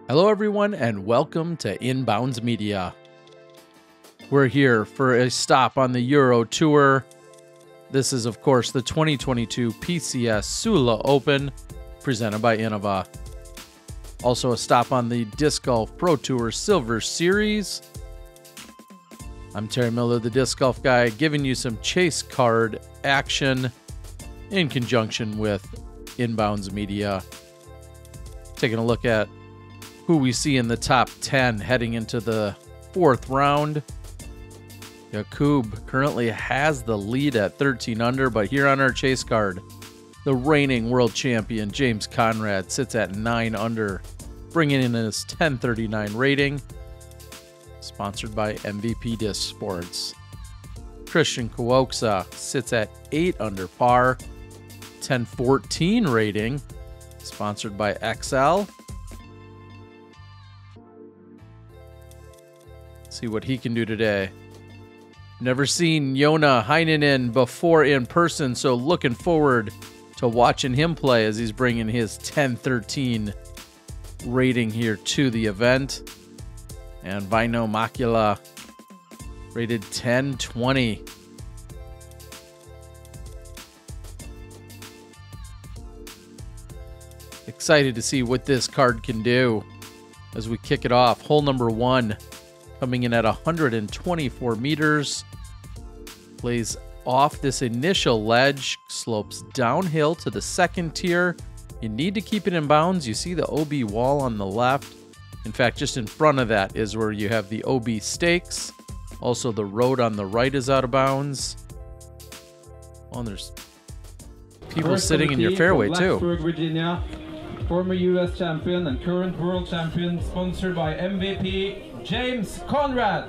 Hello everyone and welcome to Inbounds Media. We're here for a stop on the Euro Tour. This is of course the 2022 PCS Sula Open presented by Innova. Also a stop on the Disc Golf Pro Tour Silver Series. I'm Terry Miller, the Disc Golf Guy, giving you some chase card action in conjunction with Inbounds Media. Taking a look at who we see in the top 10 heading into the fourth round. Jakub currently has the lead at 13 under, but here on our chase card, the reigning world champion James Conrad sits at 9 under, bringing in his 1039 rating, sponsored by MVP Disc Sports. Kristian Kuoksa sits at 8 under par, 1014 rating, sponsored by XL. See what he can do today. Never seen Joona Heinänen before in person, so looking forward to watching him play as he's bringing his 1013 rating here to the event. And Väinö Mäkelä rated 1020. Excited to see what this card can do as we kick it off. Hole number 1. Coming in at 124 meters, plays off this initial ledge, slopes downhill to the second tier. You need to keep it in bounds. You see the OB wall on the left. In fact, just in front of that is where you have the OB stakes. Also, the road on the right is out of bounds. Oh, and there's people sitting in your fairway too. Virginia, former US champion and current world champion, sponsored by MVP James Conrad.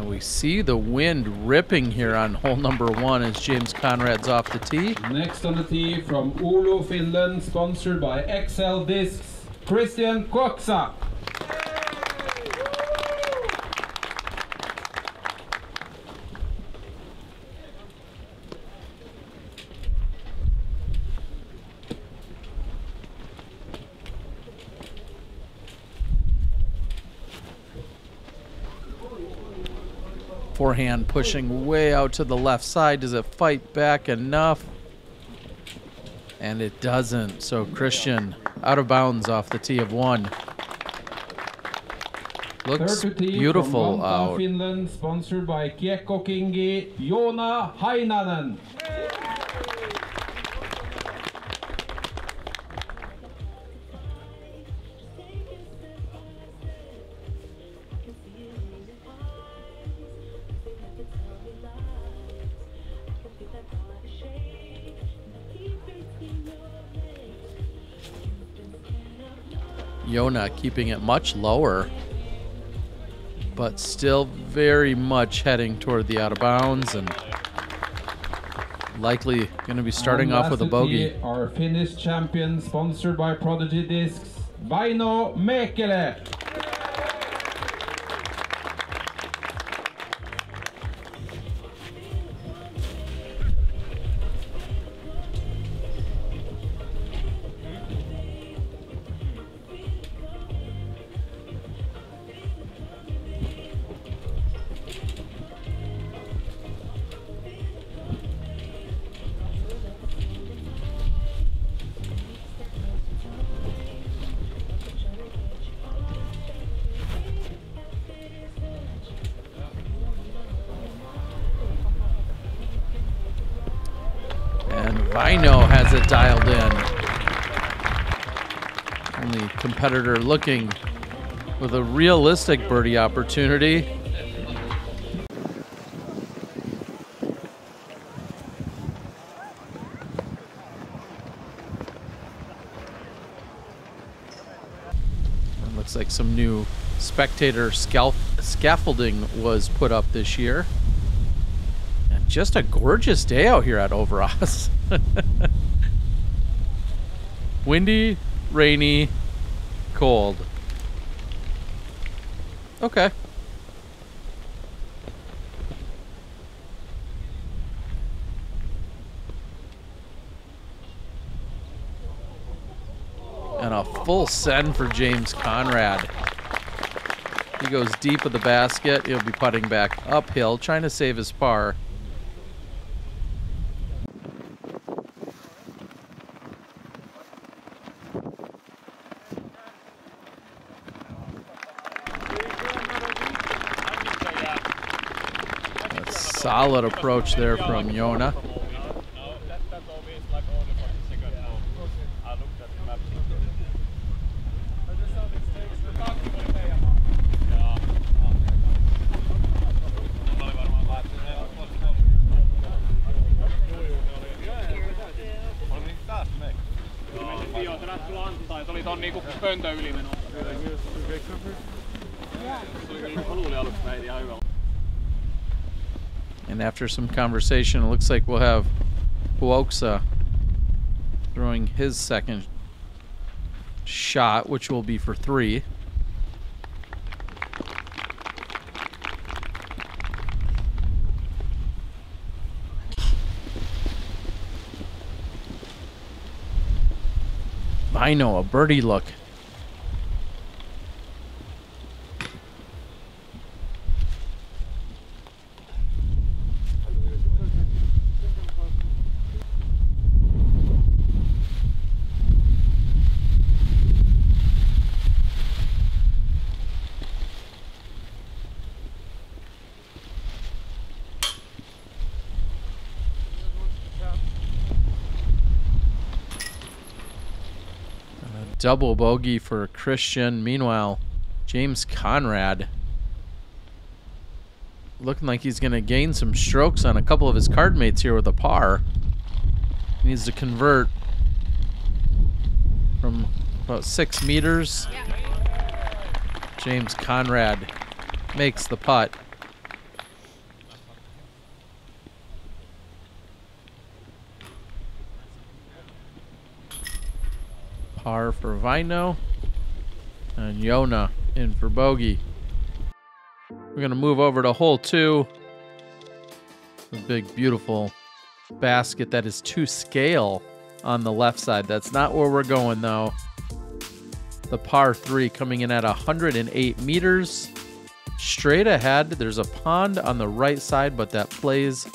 We see the wind ripping here on hole number 1 as James Conrad's off the tee. Next on the tee from Oulu, Finland, sponsored by XL Discs, Kristian Kuoksa. Forehand pushing way out to the left side. Does it fight back enough? And it doesn't. So Kristian out of bounds off the tee of 1. Looks beautiful out. Finland, sponsored by Kiekko Kingi, Joona Heinänen. Joona keeping it much lower, but still very much heading toward the out of bounds and likely going to be starting off with a bogey. Our Finnish champion, sponsored by Prodigy Discs, Väinö Mäkelä. Väinö has it dialed in. Only competitor looking with a realistic birdie opportunity. Looks like like some new spectator scaffolding was put up this year. And just a gorgeous day out here at Øverås. Windy, rainy, cold. Okay. And a full send for James Conrad. He goes deep of the basket. He'll be putting back uphill, trying to save his par. A solid approach there from Joona. And after some conversation, it looks like we'll have Kuoksa throwing his second shot, which will be for 3. Väinö, a birdie look. Double bogey for Kristian. Meanwhile, James Conrad looking like he's going to gain some strokes on a couple of his card mates here with a par. He needs to convert from about 6 meters. James Conrad makes the putt. Par for Väinö, and Joona in for bogey. We're going to move over to hole 2. The big, beautiful basket that is to scale on the left side. That's not where we're going, though. The par 3 coming in at 108 meters. Straight ahead, there's a pond on the right side, but that plays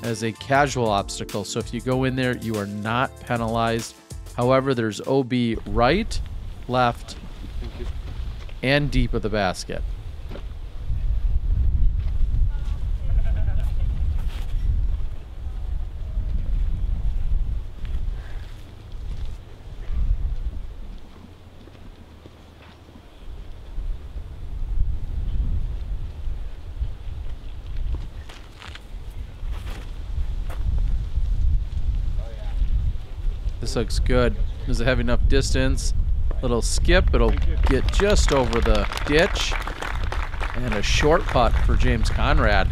as a casual obstacle. So if you go in there, you are not penalized. However, there's OB right, left, and deep of the basket. This looks good. Does it have enough distance? Little skip. It'll get just over the ditch. And a short putt for James Conrad.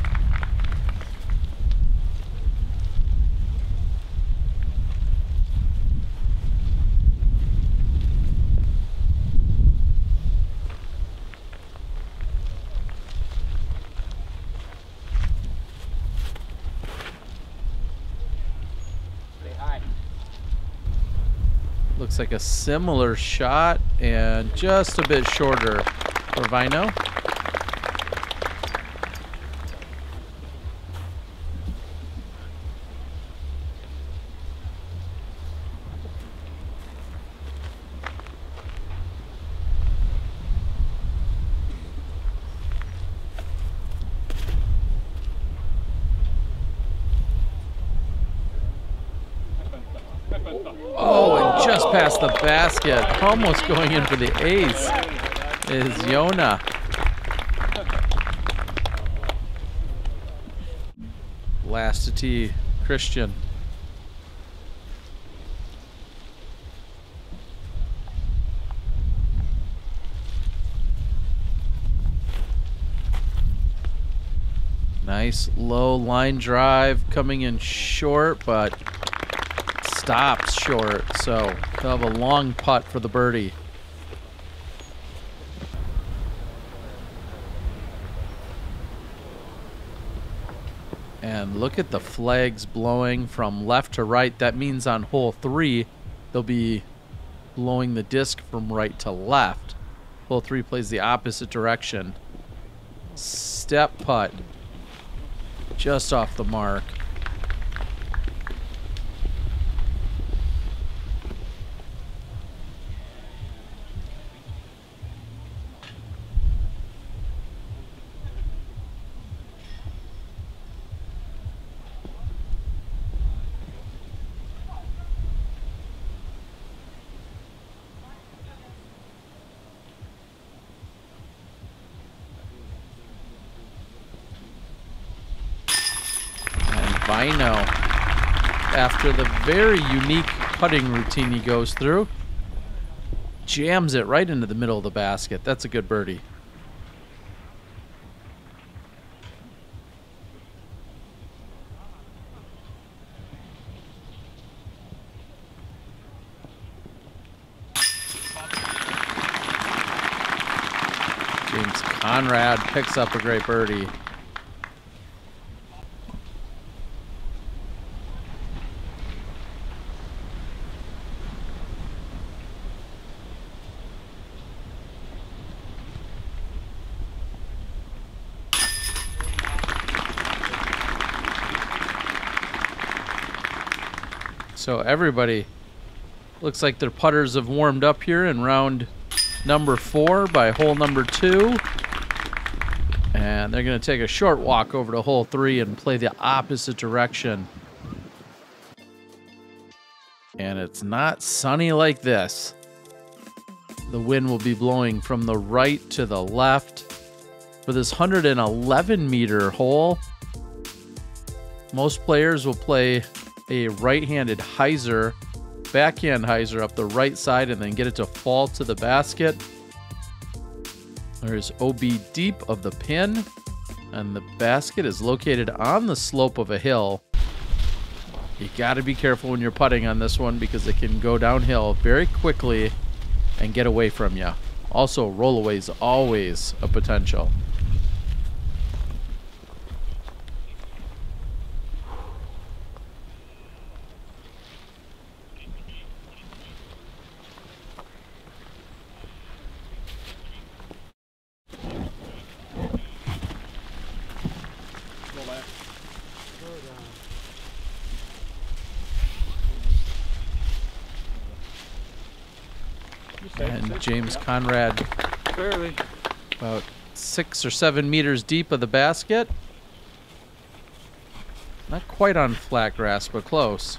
Looks like a similar shot and just a bit shorter for Väinö. Oh, and just past the basket, almost going in for the ace, is Joona. Last to tee, Kristian. Nice low line drive coming in short, but stops short. So they'll have a long putt for the birdie. And look at the flags blowing from left to right. That means on hole 3, they'll be blowing the disc from right to left. Hole 3 plays the opposite direction. Step putt. Just off the mark. Väinö, after the very unique putting routine he goes through, jams it right into the middle of the basket. That's a good birdie. James Conrad picks up a great birdie. So everybody looks like their putters have warmed up here in round number 4 by hole number 2. And they're going to take a short walk over to hole 3 and play the opposite direction. And it's not sunny like this. The wind will be blowing from the right to the left. For this 111-meter hole, most players will play a right-handed hyzer, backhand hyzer up the right side and then get it to fall to the basket. There's OB deep of the pin, and the basket is located on the slope of a hill. You got to be careful when you're putting on this one because it can go downhill very quickly and get away from you. Also, rollaway is always a potential. And James Conrad about 6 or 7 meters deep of the basket. Not quite on flat grass, but close.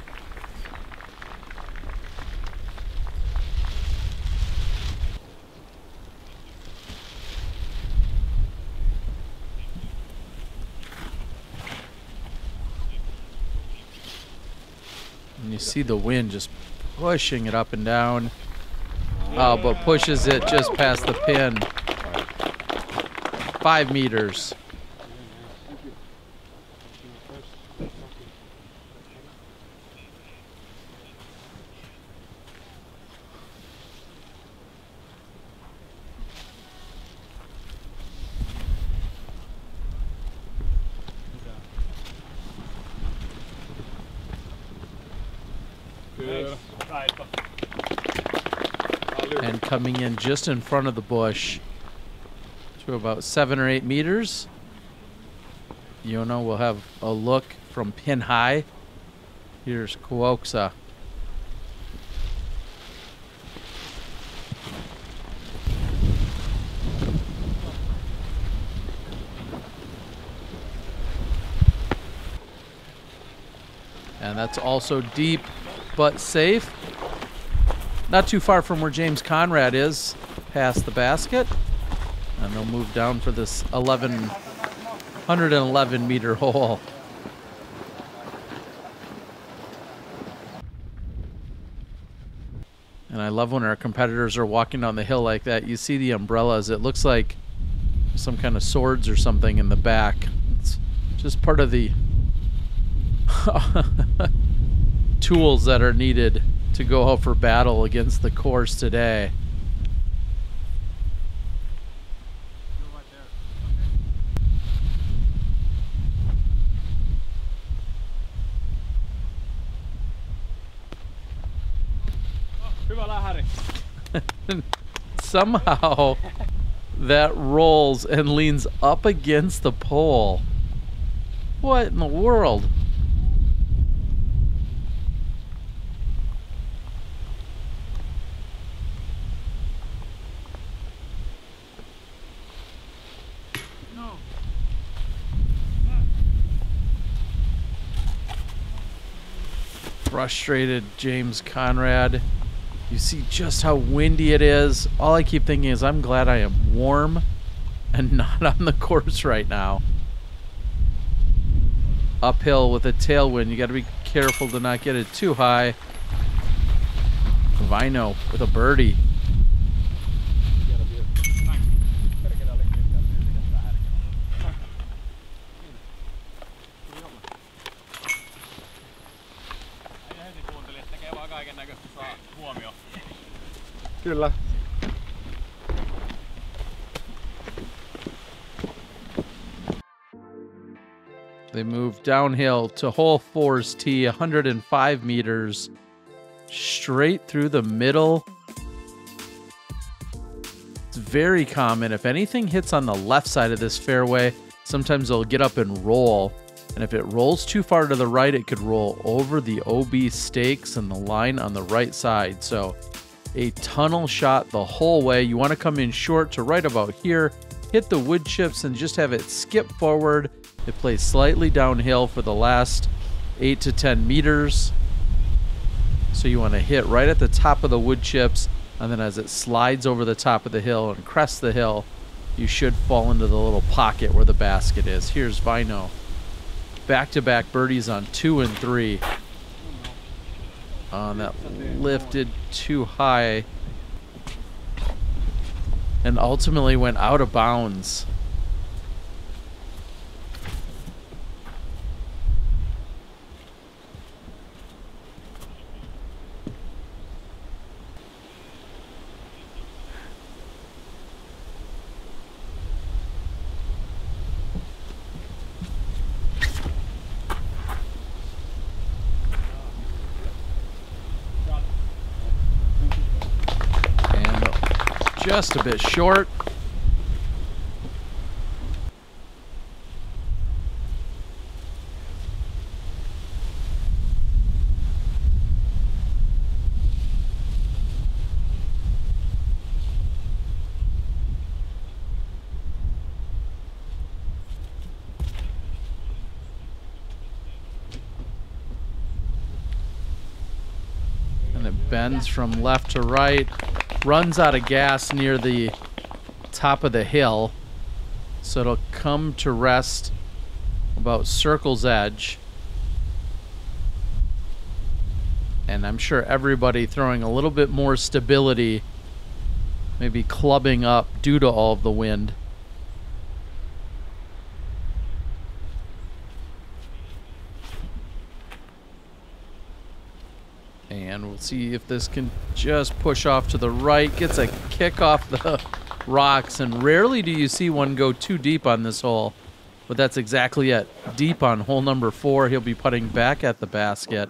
And you see the wind just pushing it up and down. Oh, but pushes it just past the pin. 5 meters. And coming in just in front of the bush to about 7 or 8 meters. Joona will have a look from pin high. Here's Kuoksa. And that's also deep but safe. Not too far from where James Conrad is, past the basket. And they'll move down for this 111-meter hole. And I love when our competitors are walking down the hill like that. You see the umbrellas. It looks like some kind of swords or something in the back. It's Just part of the tools that are needed to go out for battle against the course today. Somehow that rolls and leans up against the pole. What in the world? No. Frustrated James Conrad. You see just how windy it is. All I keep thinking is I'm glad I am warm and not on the course right now. Uphill with a tailwind. You got to be careful to not get it too high. Väinö with a birdie. Kyllä. They move downhill to hole 4's tee, 105 meters, straight through the middle. It's very common. If anything hits on the left side of this fairway, sometimes it'll get up and roll. And if it rolls too far to the right, it could roll over the OB stakes and the line on the right side. So a tunnel shot the whole way. You want to come in short to right about here, hit the wood chips and just have it skip forward. It plays slightly downhill for the last 8 to 10 meters. So you want to hit right at the top of the wood chips, and then as it slides over the top of the hill and crests the hill, you should fall into the little pocket where the basket is. Here's Väinö. Back-to-back birdies on 2 and 3. That lifted too high and ultimately went out of bounds. Just a bit short. And it bends from left to right. Runs out of gas near the top of the hill, so it'll come to rest about circle's edge. And I'm sure everybody throwing a little bit more stability, maybe clubbing up due to all of the wind. And we'll see if this can just push off to the right. Gets a kick off the rocks, and rarely do you see one go too deep on this hole. But that's exactly it. Deep on hole number 4. He'll be putting back at the basket.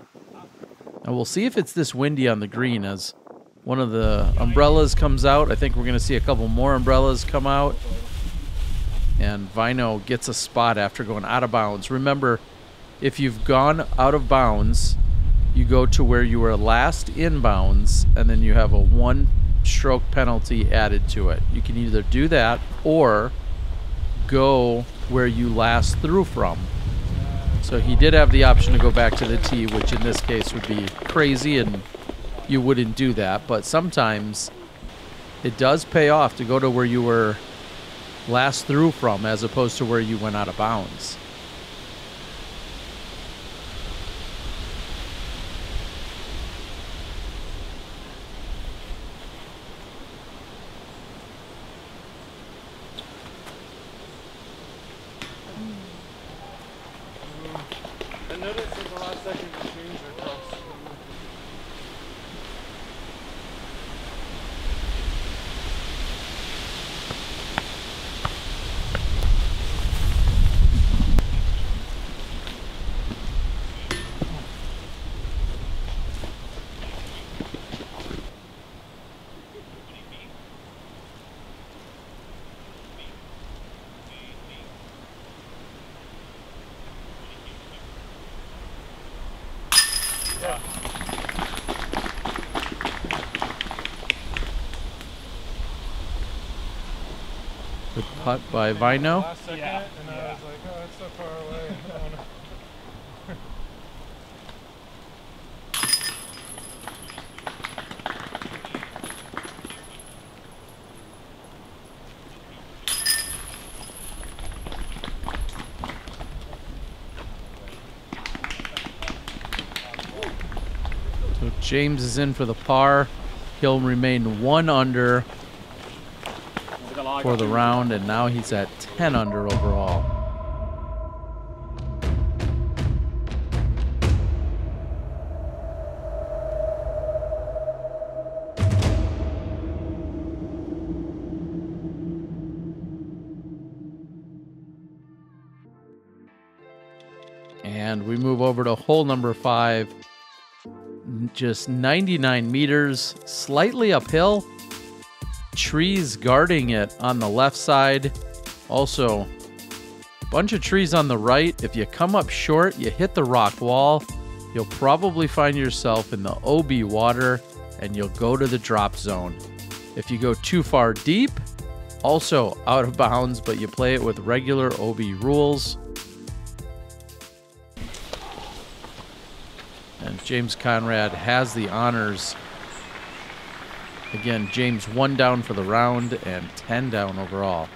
And we'll see if it's this windy on the green as one of the umbrellas comes out. I think we're going to see a couple more umbrellas come out. And Väinö gets a spot after going out of bounds. Remember, if you've gone out of bounds, you go to where you were last in bounds, and then you have a 1-stroke penalty added to it. You can either do that or go where you last threw from. So he did have the option to go back to the tee, which in this case would be crazy, and you wouldn't do that. But sometimes it does pay off to go to where you were last threw from as opposed to where you went out of bounds. Good putt by Väinö. Last second, and I was like, oh, it's so far away. I don't wanna... So James is in for the par. He'll remain 1 under for the round, and now he's at 10 under overall. And we move over to hole number 5. Just 99 meters, slightly uphill. Trees guarding it on the left side. Also, a bunch of trees on the right. If you come up short, you hit the rock wall, you'll probably find yourself in the OB water and you'll go to the drop zone. If you go too far deep, also out of bounds, but you play it with regular OB rules. And James Conrad has the honors. Again, James 1 down for the round and 10 down overall.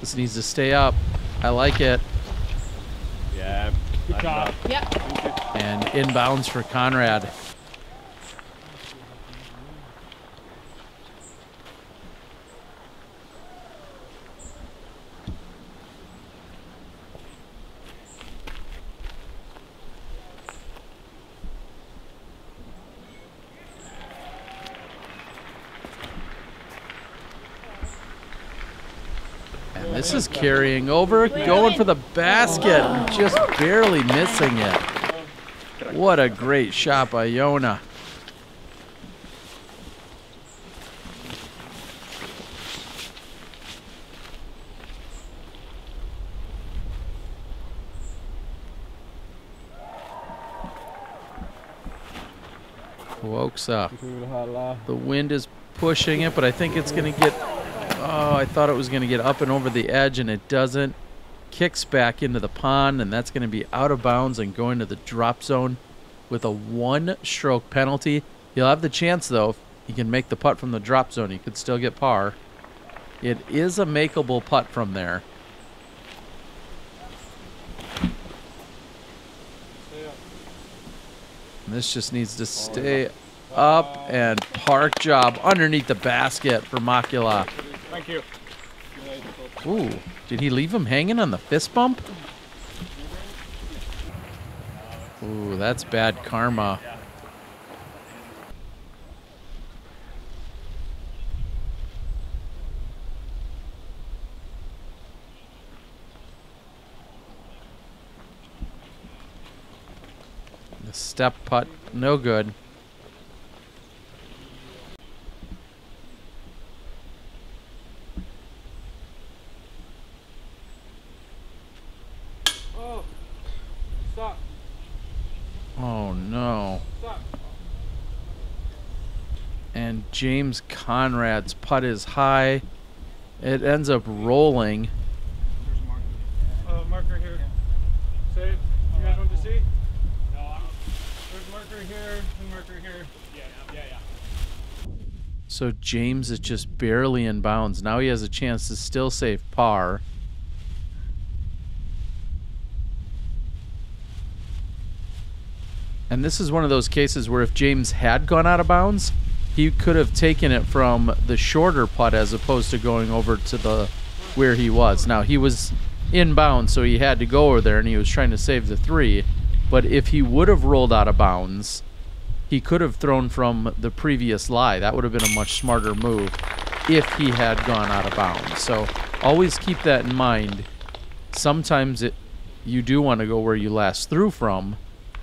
This needs to stay up. I like it. Yeah. Good job. Yep. And inbounds for Conrad. And this is carrying over, going for the basket, just barely missing it. What a great shot by Joona. Kuoksa. The wind is pushing it, but I think it's going to get... Oh, I thought it was going to get up and over the edge, and it doesn't. Kicks back into the pond, and that's going to be out of bounds and going to the drop zone with a 1-stroke penalty. He'll have the chance, though. If he can make the putt from the drop zone, he could still get par. It is a makeable putt from there. And this just needs to stay up, and park job underneath the basket for Mäkelä. Thank you. Ooh, did he leave him hanging on the fist bump? Ooh, that's bad karma. The step putt, no good. Oh no. And James Conrad's putt is high. It ends up rolling. There's a marker. Marker here. Save. You guys want to see? No. There's a marker here and marker here. Yeah. So James is just barely in bounds. Now he has a chance to still save par. And this is one of those cases where if James had gone out of bounds, he could have taken it from the shorter putt as opposed to going over to the where he was. Now, he was in bounds, so he had to go over there, and he was trying to save the 3. But if he would have rolled out of bounds, he could have thrown from the previous lie. That would have been a much smarter move if he had gone out of bounds. So always keep that in mind. Sometimes you do want to go where you last threw from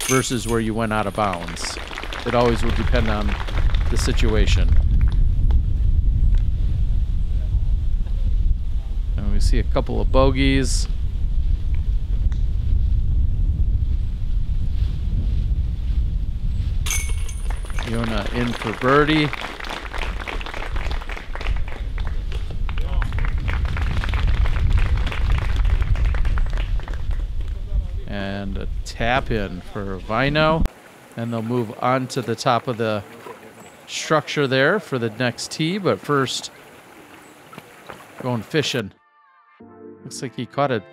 versus where you went out of bounds. It always will depend on the situation. And we see a couple of bogeys. Joona in for birdie. And a tap in for Väinö. And they'll move on to the top of the structure there for the next tee. But first, going fishing. Looks like he caught a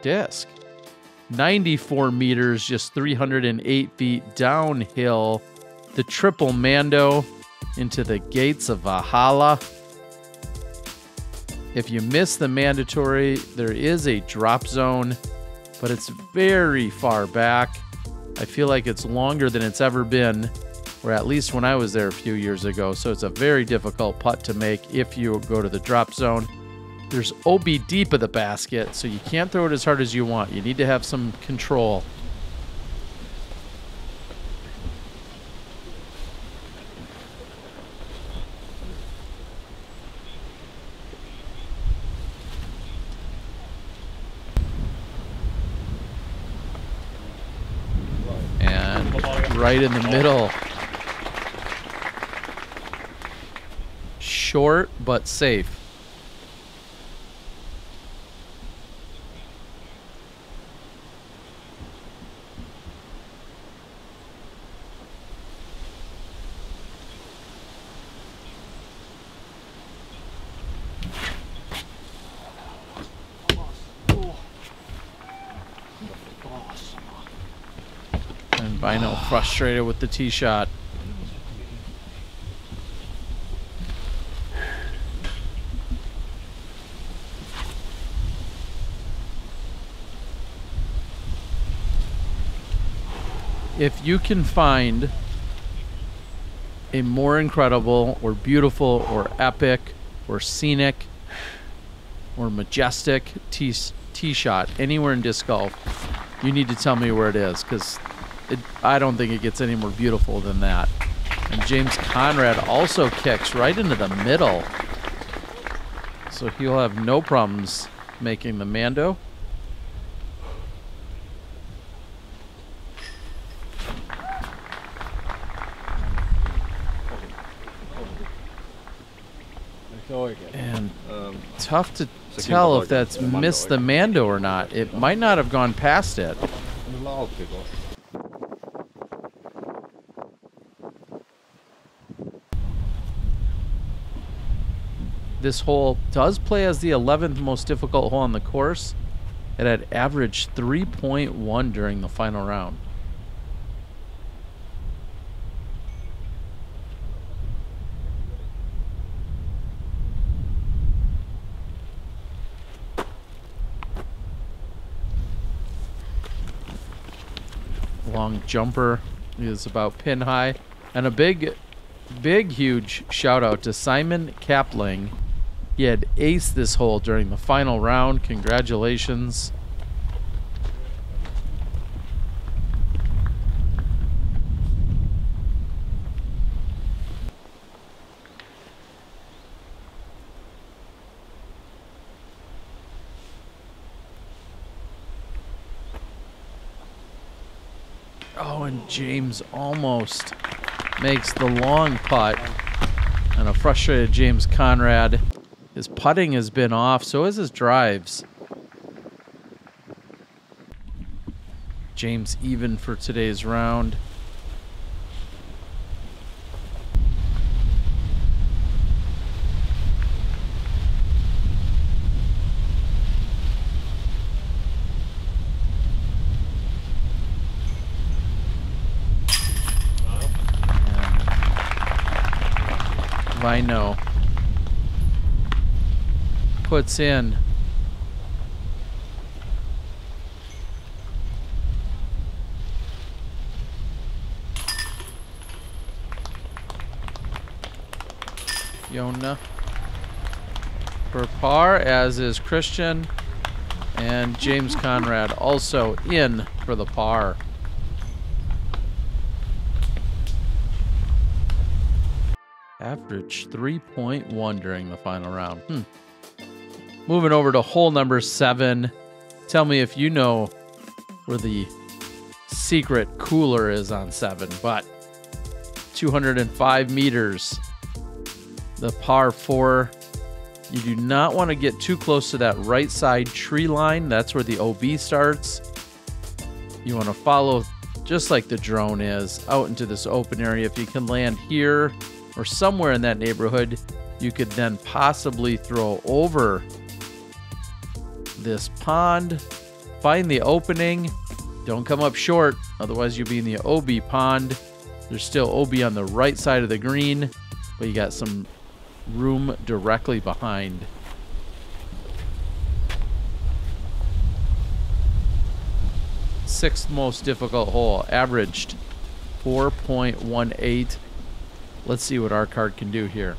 disc. 94 meters, just 308 feet downhill. The triple Mando into the gates of Valhalla. If you miss the mandatory, there is a drop zone, but it's very far back. I feel like it's longer than it's ever been, or at least when I was there a few years ago. So it's a very difficult putt to make if you go to the drop zone. There's OB deep of the basket, so you can't throw it as hard as you want. You need to have some control. Right in the middle. Short, but safe. Väinö frustrated with the tee shot. If you can find a more incredible or beautiful or epic or scenic or majestic tee shot anywhere in disc golf, you need to tell me where it is, because I don't think it gets any more beautiful than that. And James Conrad also kicks right into the middle. So he'll have no problems making the Mando. And tough to tell if that's missed the Mando or not. It might not have gone past it. This hole does play as the 11th most difficult hole on the course. It had averaged 3.1 during the final round. Long jumper is about pin high. And a big, huge shout out to Simon Kapling. He had aced this hole during the final round. Congratulations. Oh, and James almost makes the long putt. And a frustrated James Conrad. His putting has been off, so has his drives. James even for today's round. Väinö puts in. Joona for par, as is Kristian. And James Conrad also in for the par. Average 3.1 during the final round. Moving over to hole number 7. Tell me if you know where the secret cooler is on 7, but 205 meters. The par 4. You do not want to get too close to that right side tree line. That's where the OB starts. You want to follow, just like the drone is, out into this open area. If you can land here or somewhere in that neighborhood, you could then possibly throw over this pond, find the opening. Don't come up short, otherwise you'll be in the OB pond. There's still OB on the right side of the green, but you got some room directly behind. Sixth most difficult hole, averaged 4.18. Let's see what our card can do here.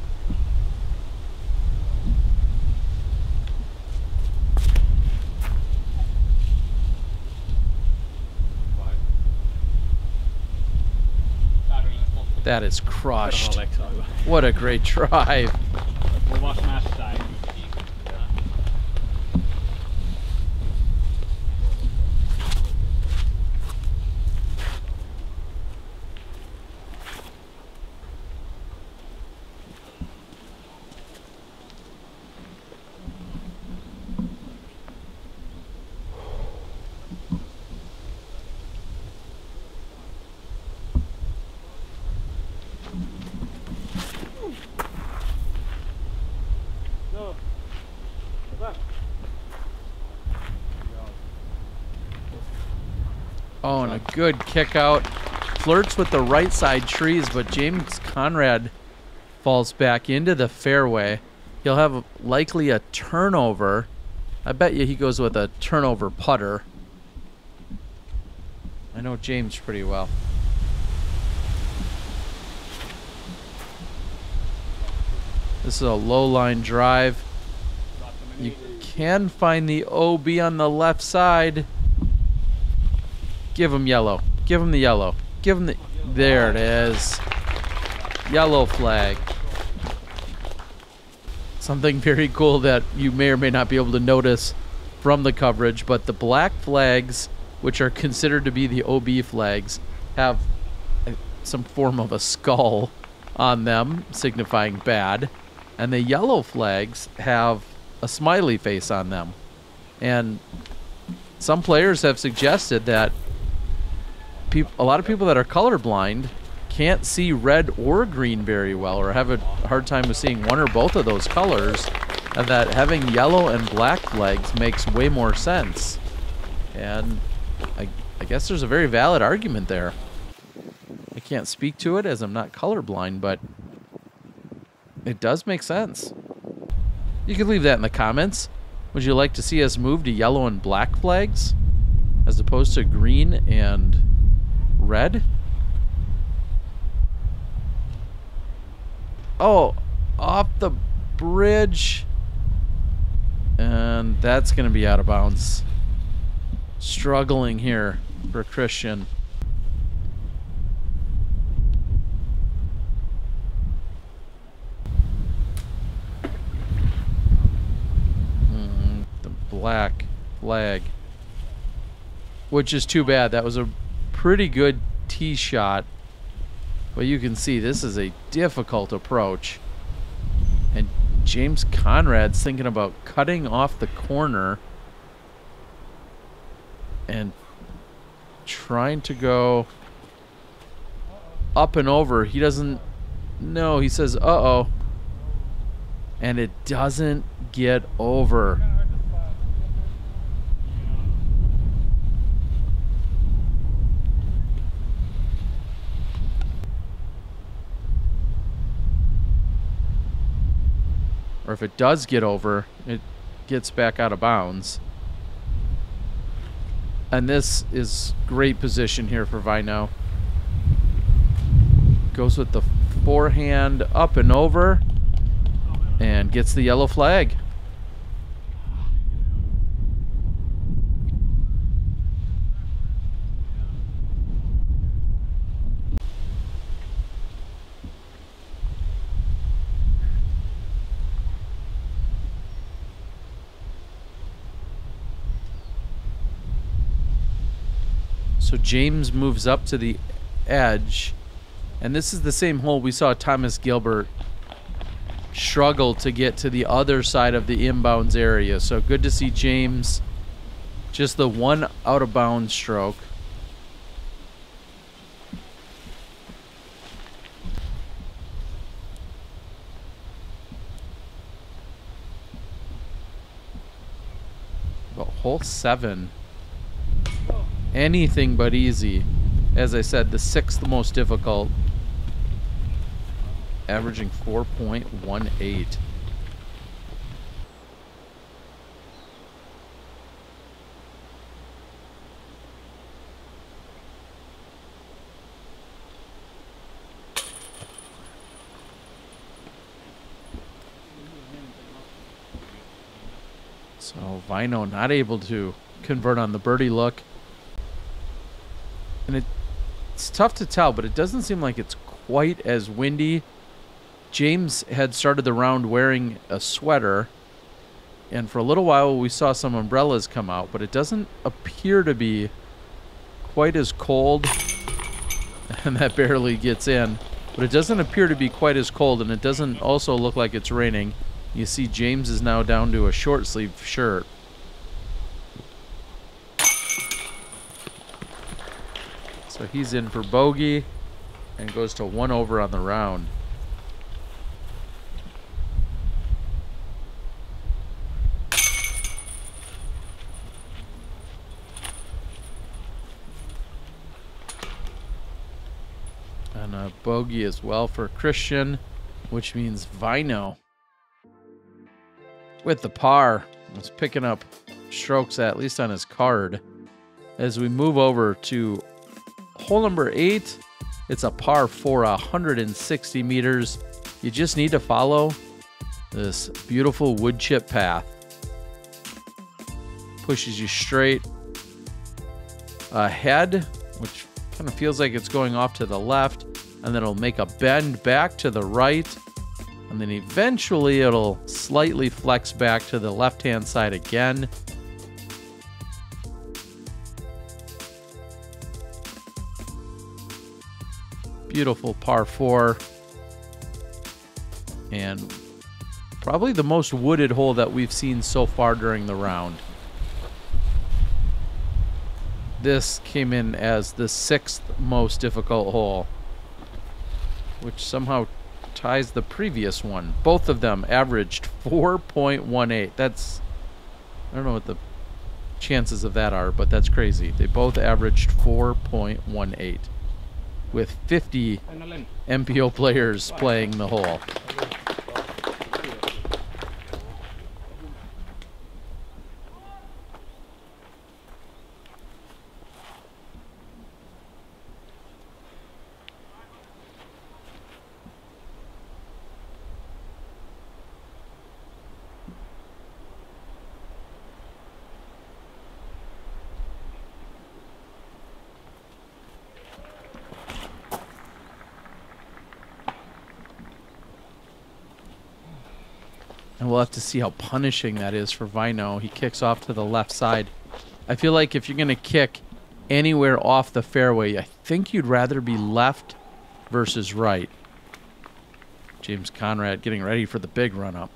That is crushed. What a great drive. Oh, and a good kick out. Flirts with the right side trees, but James Conrad falls back into the fairway. He'll have likely a turnover. I bet you he goes with a turnover putter. I know James pretty well. This is a low line drive. You can find the OB on the left side. Give him yellow. Give him the yellow. Give him the... There it is. Yellow flag. Something very cool that you may or may not be able to notice from the coverage, but the black flags, which are considered to be the OB flags, have some form of a skull on them, signifying bad. And the yellow flags have a smiley face on them. And some players have suggested that a lot of people that are colorblind can't see red or green very well, or have a hard time with seeing one or both of those colors, and that having yellow and black flags makes way more sense. And I guess there's a very valid argument there. I can't speak to it as I'm not colorblind, but it does make sense. You can leave that in the comments. Would you like to see us move to yellow and black flags as opposed to green and red? Oh, off the bridge. And that's going to be out of bounds. Struggling here for Kristian. The black flag. Which is too bad. That was a pretty good tee shot. But you can see this is a difficult approach. And James Conrad's thinking about cutting off the corner and trying to go up and over. He doesn't know. He says, uh-oh. And it doesn't get over. Or if it does get over, it gets back out of bounds. And this is great position here for Väinö. Goes with the forehand up and over and gets the yellow flag. So James moves up to the edge. And this is the same hole we saw Thomas Gilbert struggle to get to the other side of the inbounds area. So good to see James. Just the one out of bounds stroke. But hole 7, anything but easy. As I said, the 6th most difficult, averaging 4.18. So Väinö not able to convert on the birdie look. And it's tough to tell, but it doesn't seem like it's quite as windy. James had started the round wearing a sweater, and for a little while we saw some umbrellas come out, but it doesn't appear to be quite as cold. And that barely gets in. But it doesn't appear to be quite as cold, and it doesn't also look like it's raining. You see James is now down to a short sleeve shirt. So he's in for bogey and goes to 1 over on the round. And a bogey as well for Kristian, which means Väinö with the par was picking up strokes, at least on his card. As we move over to hole number 8, it's a par for 160 meters. You just need to follow this beautiful wood chip path. Pushes you straight ahead, which kind of feels like it's going off to the left, and then it'll make a bend back to the right, and then eventually it'll slightly flex back to the left-hand side again. Beautiful par 4. And probably the most wooded hole that we've seen so far during the round. This came in as the 6th most difficult hole, which somehow ties the previous one. Both of them averaged 4.18. That's, I don't know what the chances of that are, but that's crazy. They both averaged 4.18 with 50 MPO players playing the hole. And we'll have to see how punishing that is for Väinö. He kicks off to the left side. I feel like if you're going to kick anywhere off the fairway, I think you'd rather be left versus right. James Conrad getting ready for the big run-up.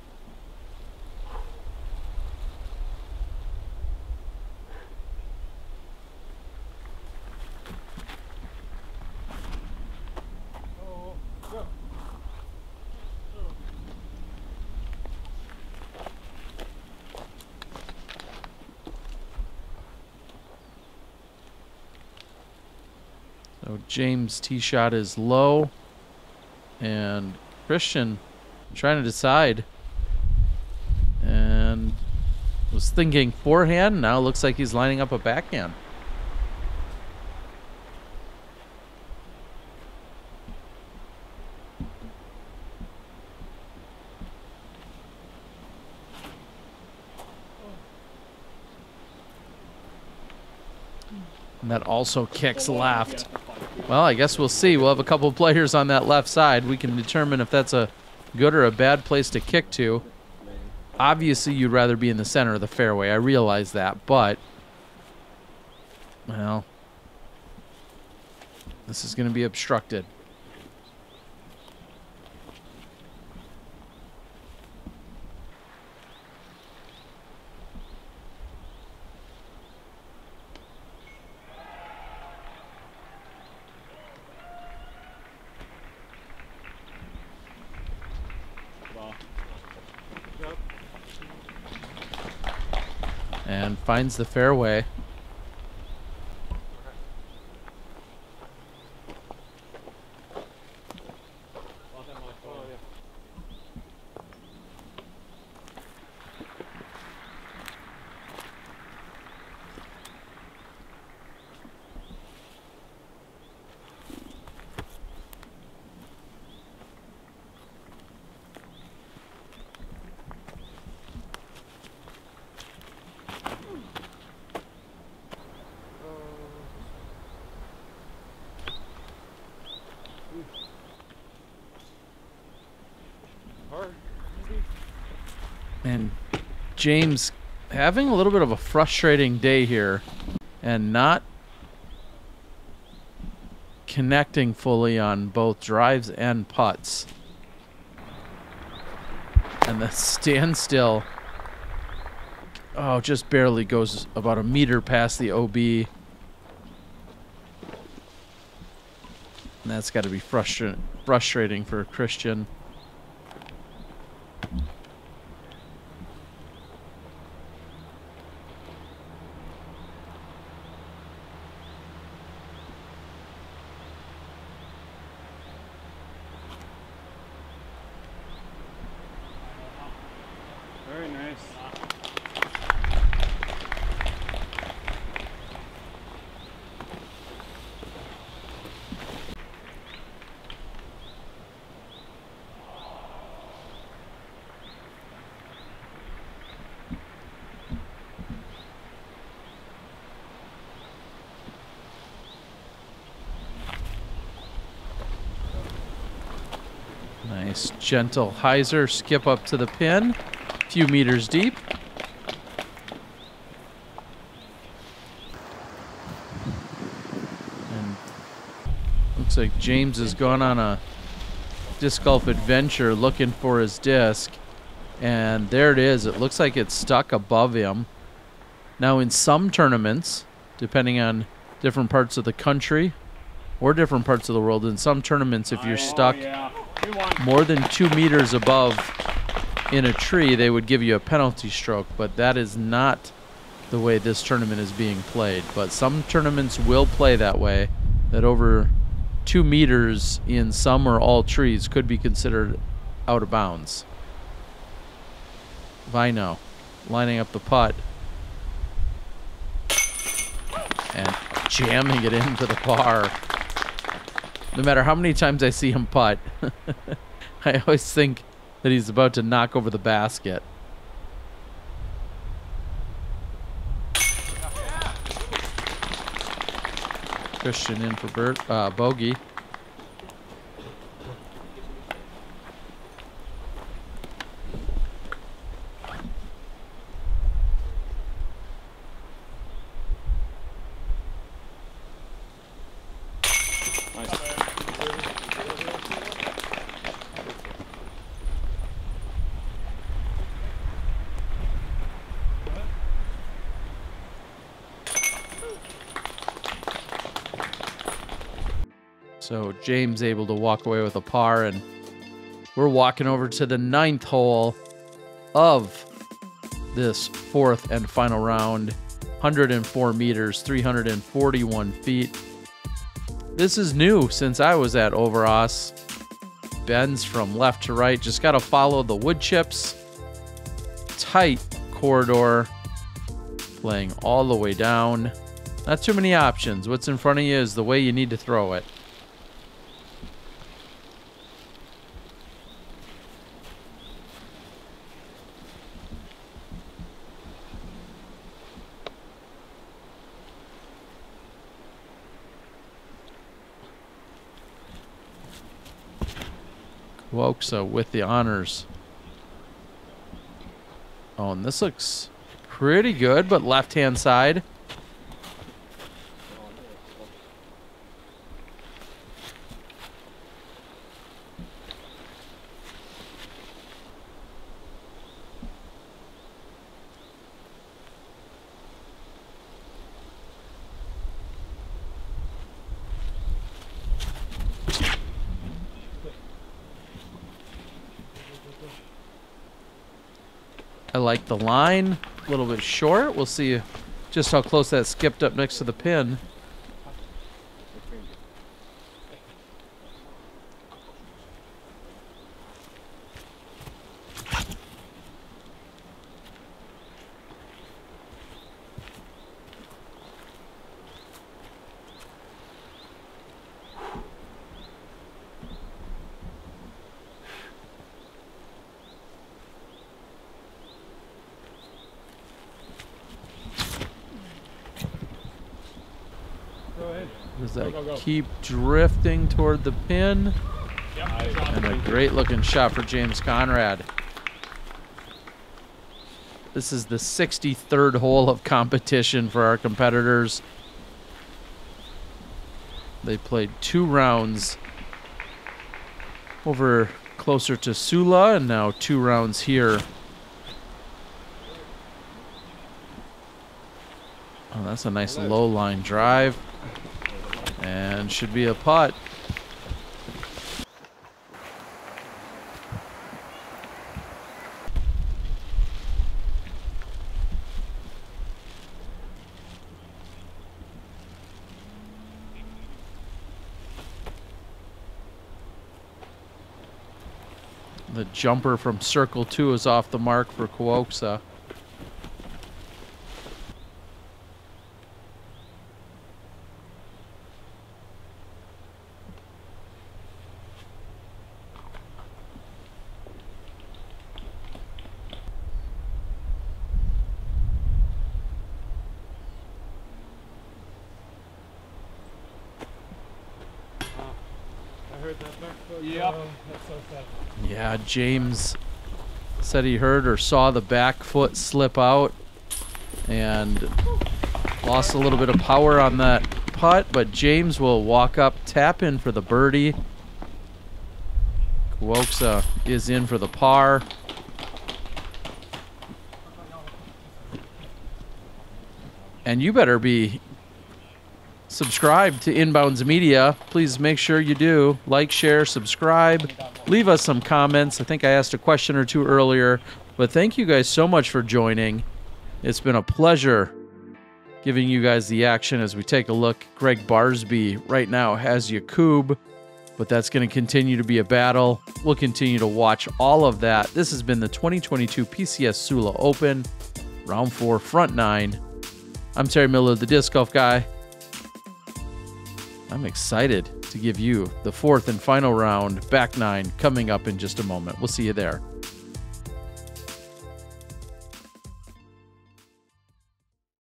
So James' tee shot is low, and Kristian trying to decide, and was thinking forehand. Now looks like he's lining up a backhand. And that also kicks left. Well, I guess we'll see. We'll have a couple players on that left side. We can determine if that's a good or a bad place to kick to. Obviously, you'd rather be in the center of the fairway. I realize that, but, well, This is going to be obstructed. And finds the fairway. And James having a little bit of a frustrating day here and not connecting fully on both drives and putts. And the standstill, oh, just barely goes about a meter past the OB. And that's got to be frustrating for Kristian. Very nice. Nice gentle hyzer skip up to the pin. A few meters deep. And looks like James has gone on a disc golf adventure looking for his disc. And there it is. It looks like it's stuck above him. Now in some tournaments, depending on different parts of the country or different parts of the world, in some tournaments if you're stuck more than 2 meters above in a tree, they would give you a penalty stroke, but that is not the way this tournament is being played. But some tournaments will play that way, that over 2 meters in some or all trees could be considered out of bounds. Väinö lining up the putt and jamming it into the bar. No matter how many times I see him putt, I always think that he's about to knock over the basket. Kristian in for bogey. So James able to walk away with a par, and we're walking over to the 9th hole of this 4th and final round. 104 meters, 341 feet. This is new since I was at Øverås. Bends from left to right. Just got to follow the wood chips. Tight corridor. Playing all the way down. Not too many options. What's in front of you is the way you need to throw it. Kuoksa with the honors. Oh, and this looks pretty good, but left-hand side. I like the line. A little bit short. We'll see just how close that skipped up next to the pin. Does that keep drifting toward the pin? And a great looking shot for James Conrad. This is the 63rd hole of competition for our competitors. They played 2 rounds over closer to Sula and now 2 rounds here. Oh, that's a nice low line drive. And should be a putt. The jumper from circle 2 is off the mark for Kuoksa. Yep. That's so sad. Yeah, James said he heard or saw the back foot slip out and lost a little bit of power on that putt, but James will walk up, tap in for the birdie. Kuoksa is in for the par. And you better be subscribed to Inbounds Media. Please make sure you do. Like, share, subscribe. Leave us some comments. I think I asked a question or two earlier, but thank you guys so much for joining. It's been a pleasure giving you guys the action as we take a look. Greg Barsby right now has Yakub, but that's going to continue to be a battle. We'll continue to watch all of that. This has been the 2022 PCS Sula Open, Round 4, Front 9. I'm Terry Miller, the Disc Golf Guy. I'm excited to give you the 4th and final round, back 9, coming up in just a moment. We'll see you there.